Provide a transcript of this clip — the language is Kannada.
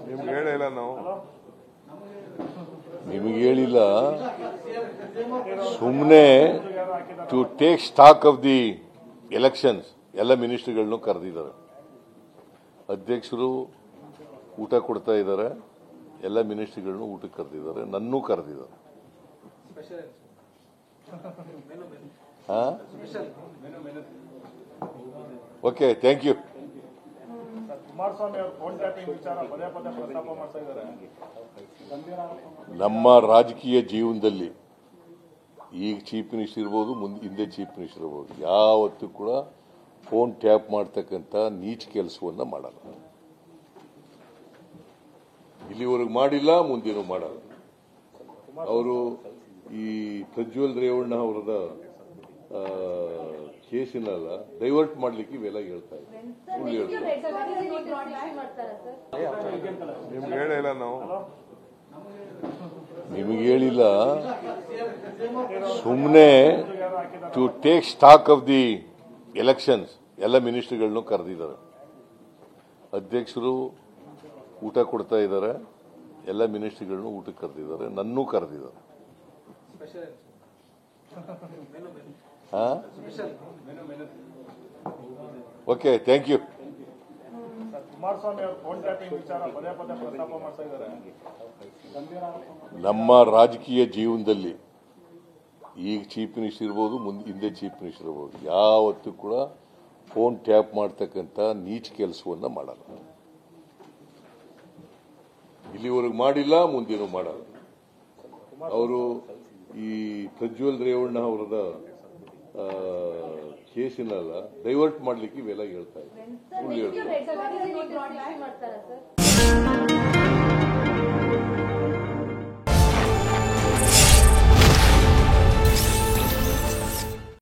ನಿಮ್ಗೆ ಹೇಳಿಲ್ಲ ನಾವು ನಿಮಗೆ ಹೇಳಿಲ್ಲ ಸುಮ್ಮನೆ to take stock of the elections ಎಲ್ಲ ಮಿನಿಸ್ಟ್ರಿಗಳನ್ನು ಕರೆದಿದ್ದಾರೆ. ಅಧ್ಯಕ್ಷರು ಊಟ ಕೊಡ್ತಾ ಇದ್ದಾರೆ, ಎಲ್ಲ ಮಿನಿಸ್ಟ್ರಿಗಳನ್ನು ಊಟಕ್ಕೆ ಕರೆದಿದ್ದಾರೆ, ನನ್ನೂ ಕರೆದಿದ್ದಾರೆ. Okay, thank you. ನಮ್ಮ ರಾಜಕೀಯ ಜೀವನದಲ್ಲಿ ಈಗ ಚೀಫ್ ಮಿನಿಸ್ಟರ್ ಇರ್ಬೋದು, ಹಿಂದೆ ಚೀಫ್ ಮಿನಿಸ್ಟರ್ ಇರ್ಬೋದು, ಯಾವತ್ತೂ ಕೂಡ ಫೋನ್ ಟ್ಯಾಪ್ ಮಾಡ್ತಕ್ಕಂಥ ನೀಚ ಕೆಲಸವನ್ನ ಮಾಡಲ್ಲ. ಇಲ್ಲಿವರೆಗೂ ಮಾಡಿಲ್ಲ, ಮುಂದೇನು ಮಾಡಲ್ಲ. ಅವರು ಈ ಪ್ರಜ್ವಲ್ ರೇವಣ್ಣ ಅವರದ ಕೇಸಿನಲ್ಲ ಡೈವರ್ಟ್ ಮಾಡ್ಲಿಕ್ಕೆ ಇವೆಲ್ಲ ಹೇಳ್ತಾ ಇದ್ದಾರೆ. ನಿಮ್ಗೆ ಹೇಳಿಲ್ಲ ನಾವು ನಿಮಗೆ ಹೇಳಿಲ್ಲ ಸುಮ್ಮನೆ to take stock of the elections ಎಲ್ಲ ಮಿನಿಸ್ಟ್ರಿಗಳನ್ನು ಕರೆದಿದ್ದಾರೆ. ಅಧ್ಯಕ್ಷರು ಊಟ ಕೊಡ್ತಾ ಇದ್ದಾರೆ, ಎಲ್ಲ ಮಿನಿಸ್ಟ್ರಿಗಳನ್ನು ಊಟಕ್ಕೆ ಕರೆದಿದ್ದಾರೆ, ನನ್ನೂ ಕರೆದಿದ್ದಾರೆ. Okay, thank you. ನಮ್ಮ ರಾಜಕೀಯ ಜೀವನದಲ್ಲಿ ಈಗ ಚೀಫ್ ಮಿನಿಸ್ಟರ್ ಇರ್ಬೋದು, ಹಿಂದೆ ಚೀಫ್ ಮಿನಿಸ್ಟರ್ ಇರ್ಬೋದು, ಯಾವತ್ತೂ ಕೂಡ ಫೋನ್ ಟ್ಯಾಪ್ ಮಾಡ್ತಕ್ಕಂಥ ನೀಚ ಕೆಲಸವನ್ನ ಮಾಡಲ್ಲ. ಇಲ್ಲಿವರೆಗೂ ಮಾಡಿಲ್ಲ, ಮುಂದೇನು ಮಾಡಲ್ಲ. ಅವರು ಈ ಪ್ರಜ್ವಲ್ ರೇವಣ್ಣ ಅವರದ ಕೇಸಿನಲ್ಲ ಡೈವರ್ಟ್ ಮಾಡ್ಲಿಕ್ಕೆ ಇವೆಲ್ಲ ಹೇಳ್ತಾ ಇದ್ದಾರೆ.